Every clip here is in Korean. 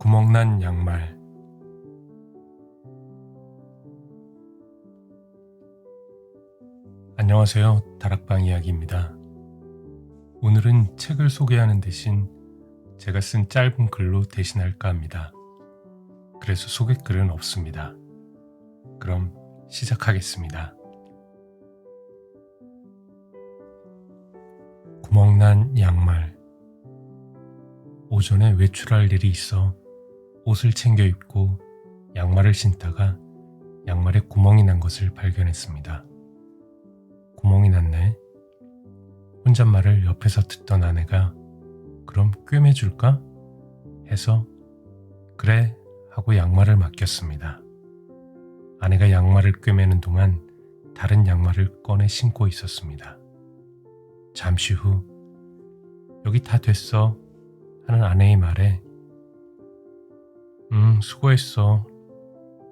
구멍난 양말. 안녕하세요. 다락방 이야기입니다. 오늘은 책을 소개하는 대신 제가 쓴 짧은 글로 대신할까 합니다. 그래서 소개글은 없습니다. 그럼 시작하겠습니다. 구멍난 양말. 오전에 외출할 일이 있어 옷을 챙겨 입고 양말을 신다가 양말에 구멍이 난 것을 발견했습니다. 구멍이 났네. 혼잣말을 옆에서 듣던 아내가 그럼 꿰매줄까? 해서 그래 하고 양말을 맡겼습니다. 아내가 양말을 꿰매는 동안 다른 양말을 꺼내 신고 있었습니다. 잠시 후 여기 다 됐어 하는 아내의 말에 수고했어.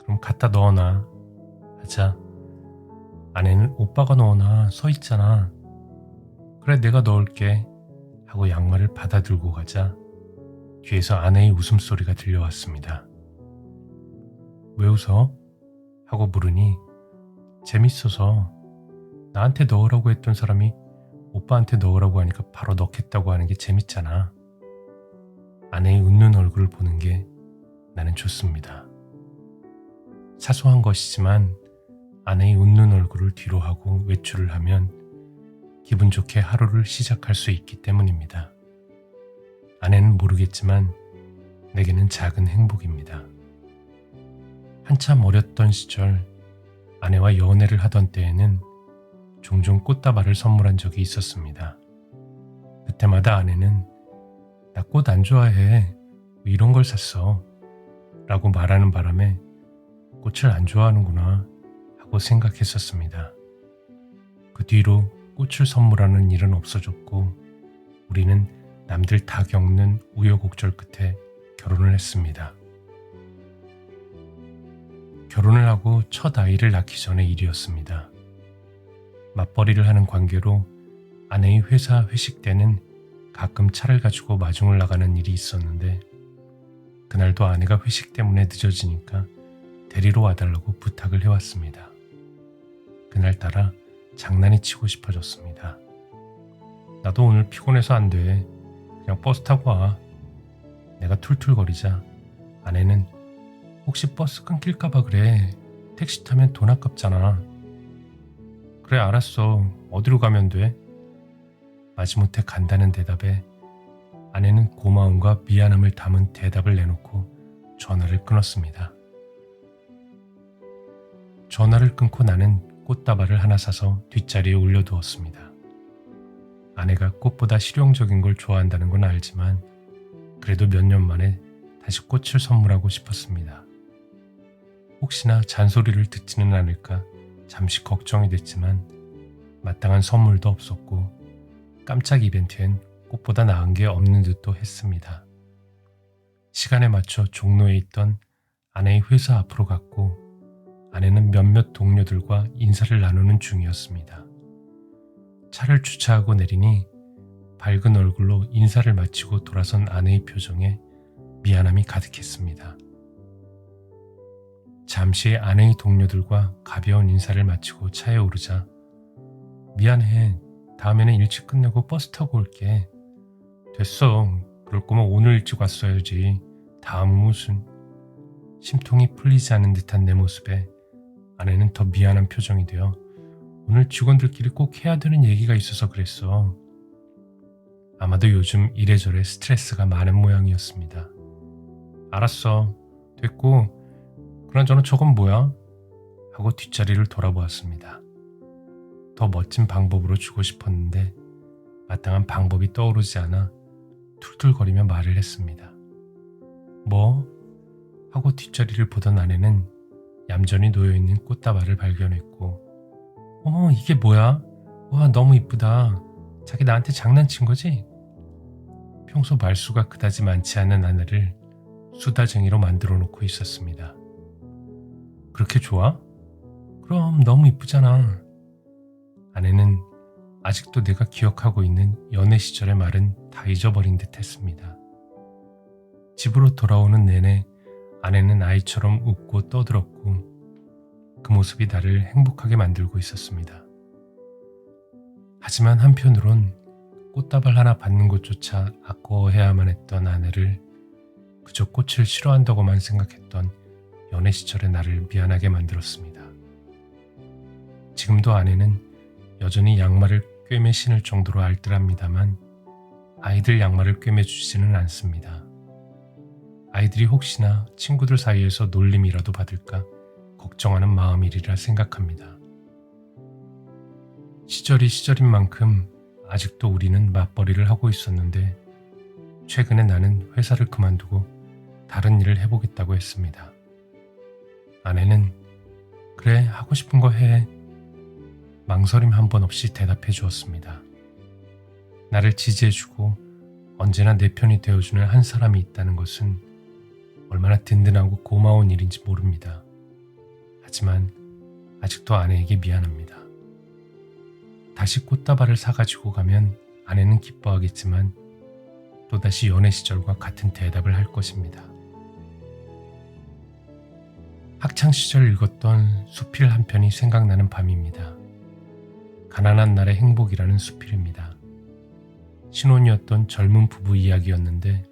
그럼 갖다 넣어놔 하자 아내는 오빠가 넣어놔 서 있잖아. 그래 내가 넣을게 하고 양말을 받아 들고 가자 뒤에서 아내의 웃음소리가 들려왔습니다. 왜 웃어? 하고 물으니 재밌어서. 나한테 넣으라고 했던 사람이 오빠한테 넣으라고 하니까 바로 넣겠다고 하는 게 재밌잖아. 아내의 웃는 얼굴을 보는 게 나는 좋습니다. 사소한 것이지만 아내의 웃는 얼굴을 뒤로 하고 외출을 하면 기분 좋게 하루를 시작할 수 있기 때문입니다. 아내는 모르겠지만 내게는 작은 행복입니다. 한참 어렸던 시절 아내와 연애를 하던 때에는 종종 꽃다발을 선물한 적이 있었습니다. 그때마다 아내는 나 꽃 안 좋아해. 이런 걸 샀어. 라고 말하는 바람에 꽃을 안 좋아하는구나 하고 생각했었습니다. 그 뒤로 꽃을 선물하는 일은 없어졌고 우리는 남들 다 겪는 우여곡절 끝에 결혼을 했습니다. 결혼을 하고 첫 아이를 낳기 전의 일이었습니다. 맞벌이를 하는 관계로 아내의 회사 회식 때는 가끔 차를 가지고 마중을 나가는 일이 있었는데 그날도 아내가 회식 때문에 늦어지니까 데리러 와달라고 부탁을 해왔습니다. 그날따라 장난이 치고 싶어졌습니다. 나도 오늘 피곤해서 안 돼. 그냥 버스 타고 와. 내가 툴툴거리자 아내는 혹시 버스 끊길까봐 그래. 택시 타면 돈 아깝잖아. 그래 알았어. 어디로 가면 돼? 마지못해 간다는 대답에 아내는 고마움과 미안함을 담은 대답을 내놓고 전화를 끊었습니다. 전화를 끊고 나는 꽃다발을 하나 사서 뒷자리에 올려두었습니다. 아내가 꽃보다 실용적인 걸 좋아한다는 건 알지만 그래도 몇 년 만에 다시 꽃을 선물하고 싶었습니다. 혹시나 잔소리를 듣지는 않을까 잠시 걱정이 됐지만 마땅한 선물도 없었고 깜짝 이벤트엔 꽃보다 나은 게 없는 듯도 했습니다. 시간에 맞춰 종로에 있던 아내의 회사 앞으로 갔고 아내는 몇몇 동료들과 인사를 나누는 중이었습니다. 차를 주차하고 내리니 밝은 얼굴로 인사를 마치고 돌아선 아내의 표정에 미안함이 가득했습니다. 잠시 아내의 동료들과 가벼운 인사를 마치고 차에 오르자 미안해. 다음에는 일찍 끝내고 버스 타고 올게. 됐어. 그럴 거면 오늘 일찍 왔어야지. 다음은 무슨. 심통이 풀리지 않는 듯한 내 모습에 아내는 더 미안한 표정이 되어 오늘 직원들끼리 꼭 해야 되는 얘기가 있어서 그랬어. 아마도 요즘 이래저래 스트레스가 많은 모양이었습니다. 알았어. 됐고 그나저나 저건 뭐야? 하고 뒷자리를 돌아보았습니다. 더 멋진 방법으로 주고 싶었는데 마땅한 방법이 떠오르지 않아 툴툴거리며 말을 했습니다. 뭐? 하고 뒷자리를 보던 아내는 얌전히 놓여있는 꽃다발을 발견했고 어머 이게 뭐야? 와 너무 이쁘다. 자기 나한테 장난친 거지? 평소 말수가 그다지 많지 않은 아내를 수다쟁이로 만들어 놓고 있었습니다. 그렇게 좋아? 그럼 너무 이쁘잖아. 아내는 아직도 내가 기억하고 있는 연애 시절의 말은 다 잊어버린 듯 했습니다. 집으로 돌아오는 내내 아내는 아이처럼 웃고 떠들었고 그 모습이 나를 행복하게 만들고 있었습니다. 하지만 한편으론 꽃다발 하나 받는 것조차 아까워해야만 했던 아내를 그저 꽃을 싫어한다고만 생각했던 연애 시절의 나를 미안하게 만들었습니다. 지금도 아내는 여전히 양말을 꿰매 신을 정도로 알뜰합니다만 아이들 양말을 꿰매 주지는 않습니다. 아이들이 혹시나 친구들 사이에서 놀림이라도 받을까 걱정하는 마음이리라 생각합니다. 시절이 시절인 만큼 아직도 우리는 맞벌이를 하고 있었는데 최근에 나는 회사를 그만두고 다른 일을 해보겠다고 했습니다. 아내는 그래 하고 싶은 거 해. 망설임 한 번 없이 대답해 주었습니다. 나를 지지해주고 언제나 내 편이 되어주는 한 사람이 있다는 것은 얼마나 든든하고 고마운 일인지 모릅니다. 하지만 아직도 아내에게 미안합니다. 다시 꽃다발을 사가지고 가면 아내는 기뻐하겠지만 또다시 연애 시절과 같은 대답을 할 것입니다. 학창시절 읽었던 수필 한 편이 생각나는 밤입니다. 가난한 날의 행복이라는 수필입니다. 신혼이었던 젊은 부부 이야기였는데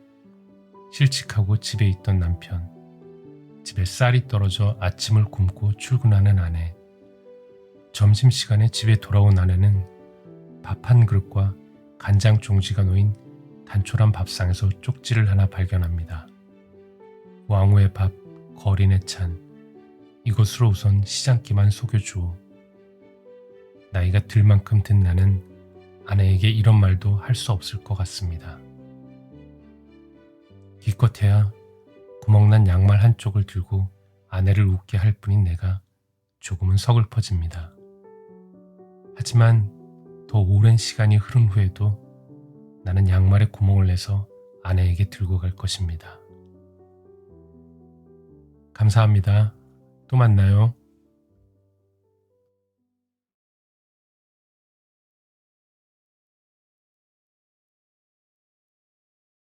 실직하고 집에 있던 남편, 집에 쌀이 떨어져 아침을 굶고 출근하는 아내, 점심시간에 집에 돌아온 아내는 밥 한 그릇과 간장 종지가 놓인 단촐한 밥상에서 쪽지를 하나 발견합니다. 왕후의 밥, 거린의 찬, 이것으로 우선 시장기만 속여주오. 나이가 들 만큼 든 나는 아내에게 이런 말도 할 수 없을 것 같습니다. 기껏해야 구멍난 양말 한쪽을 들고 아내를 웃게 할 뿐인 내가 조금은 서글퍼집니다. 하지만 더 오랜 시간이 흐른 후에도 나는 양말에 구멍을 내서 아내에게 들고 갈 것입니다. 감사합니다. 또 만나요.